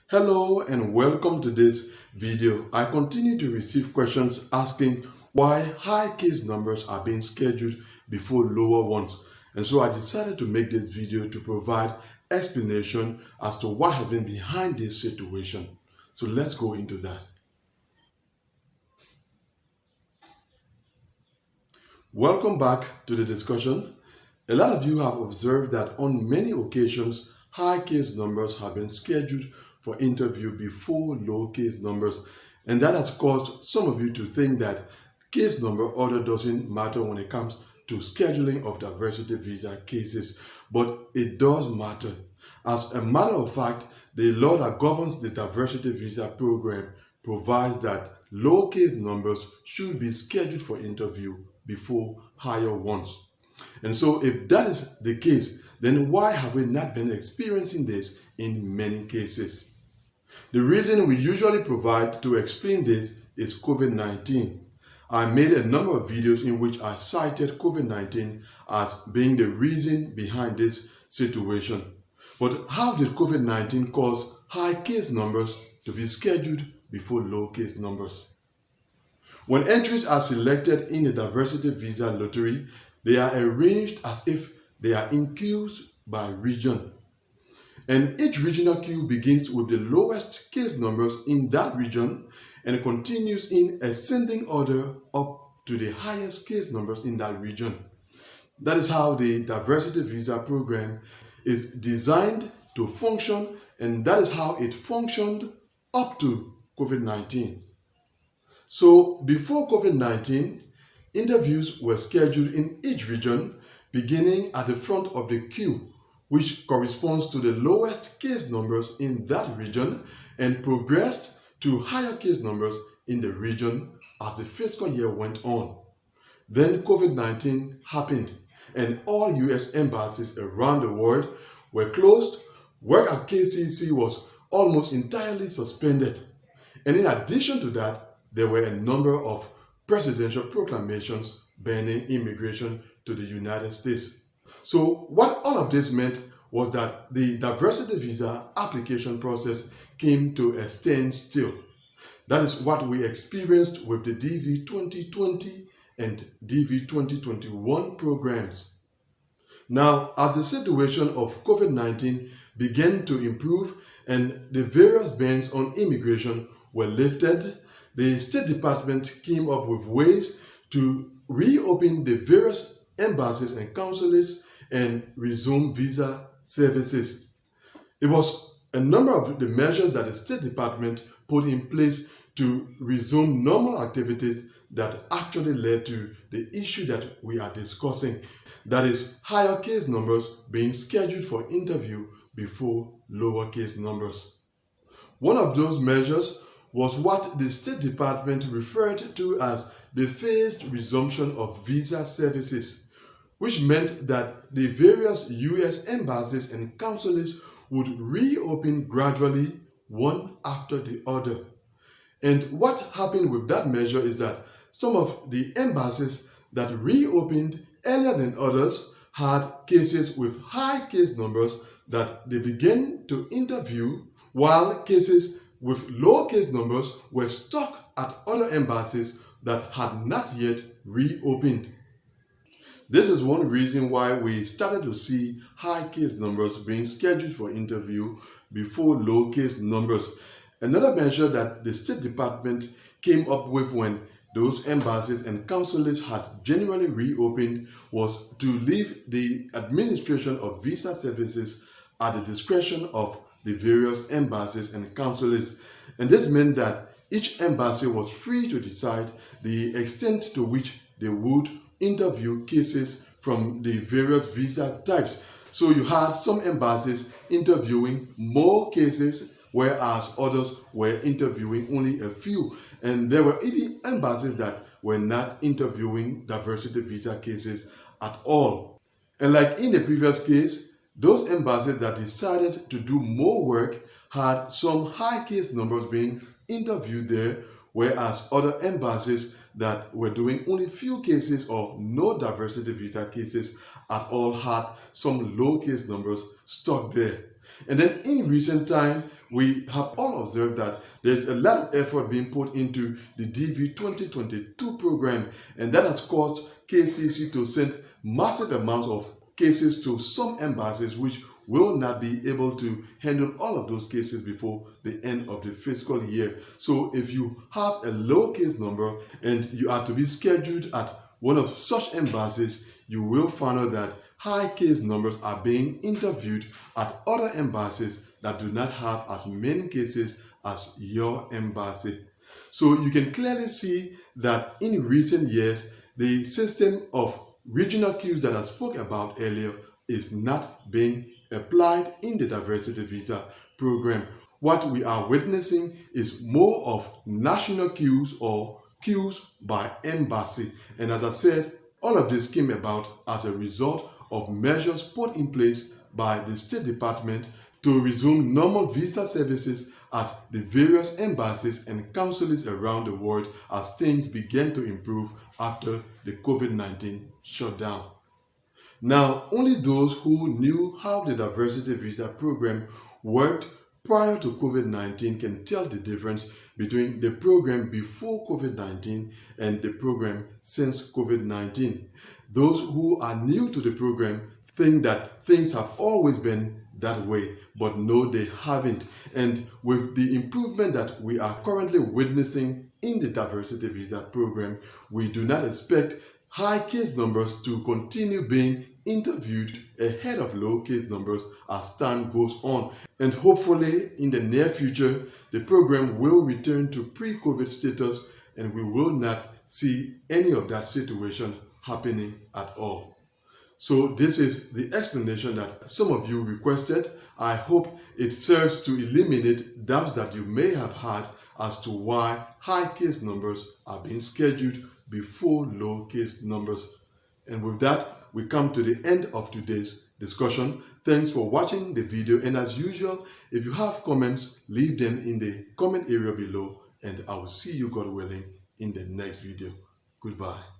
Hello and welcome to this video. I continue to receive questions asking why high case numbers are being scheduled before lower ones. And so I decided to make this video to provide explanation as to what has been behind this situation. So let's go into that. Welcome back to the discussion. A lot of you have observed that on many occasions, high case numbers have been scheduled for interview before low case numbers. And that has caused some of you to think that case number order doesn't matter when it comes to scheduling of diversity visa cases. But it does matter. As a matter of fact, the law that governs the diversity visa program provides that low case numbers should be scheduled for interview before higher ones. And so if that is the case, then why have we not been experiencing this in many cases? The reason we usually provide to explain this is COVID-19. I made a number of videos in which I cited COVID-19 as being the reason behind this situation. But how did COVID-19 cause high case numbers to be scheduled before low case numbers? When entries are selected in the diversity visa lottery, they are arranged as if they are in queues by region. And each regional queue begins with the lowest case numbers in that region and continues in ascending order up to the highest case numbers in that region. That is how the diversity visa program is designed to function, and that is how it functioned up to COVID-19. So before COVID-19, interviews were scheduled in each region, beginning at the front of the queue, which corresponds to the lowest case numbers in that region, and progressed to higher case numbers in the region as the fiscal year went on. Then COVID-19 happened, and all US embassies around the world were closed. Work at KCC was almost entirely suspended. And in addition to that, there were a number of presidential proclamations banning immigration to the United States. So what all of this meant was that the diversity visa application process came to a standstill. That is what we experienced with the DV 2020 and DV 2021 programs. Now, as the situation of COVID-19 began to improve and the various bans on immigration were lifted, the State Department came up with ways to reopen the various embassies and consulates and resume visa services. It was a number of the measures that the State Department put in place to resume normal activities that actually led to the issue that we are discussing. That is, higher case numbers being scheduled for interview before lower case numbers. One of those measures was what the State Department referred to as the phased resumption of visa services, which meant that the various US embassies and consulates would reopen gradually, one after the other. And what happened with that measure is that some of the embassies that reopened earlier than others had cases with high case numbers that they began to interview, while cases with low case numbers were stuck at other embassies that had not yet reopened. This is one reason why we started to see high case numbers being scheduled for interview before low case numbers. Another measure that the State Department came up with when those embassies and consulates had generally reopened was to leave the administration of visa services at the discretion of the various embassies and consulates. And this meant that each embassy was free to decide the extent to which they would interview cases from the various visa types. So you had some embassies interviewing more cases, whereas others were interviewing only a few. And there were even embassies that were not interviewing diversity visa cases at all. And like in the previous case, those embassies that decided to do more work had some high case numbers being interviewed there, whereas other embassies that were doing only few cases or no diversity visa cases at all had some low case numbers stuck there. And then in recent time, we have all observed that there's a lot of effort being put into the DV 2022 program, and that has caused KCC to send massive amounts of cases to some embassies which will not be able to handle all of those cases before the end of the fiscal year. So if you have a low case number and you are to be scheduled at one of such embassies, you will find out that high case numbers are being interviewed at other embassies that do not have as many cases as your embassy. So you can clearly see that in recent years, the system of regional queues that I spoke about earlier is not being applied in the diversity visa program. What we are witnessing is more of national queues or queues by embassy. And as I said, all of this came about as a result of measures put in place by the State Department to resume normal visa services at the various embassies and consulates around the world as things began to improve after the COVID-19 shutdown. Now, only those who knew how the diversity visa program worked prior to COVID-19 can tell the difference between the program before COVID-19 and the program since COVID-19. Those who are new to the program think that things have always been that way, but no, they haven't. And with the improvement that we are currently witnessing in the diversity visa program, we do not expect high case numbers to continue being interviewed ahead of low case numbers as time goes on. And hopefully in the near future, the program will return to pre-COVID status and we will not see any of that situation happening at all. So this is the explanation that some of you requested. I hope it serves to eliminate doubts that you may have had as to why high case numbers are being scheduled before low case numbers. And with that, we come to the end of today's discussion. Thanks for watching the video, and as usual, if you have comments, leave them in the comment area below, and I will see you, God willing, in the next video. Goodbye.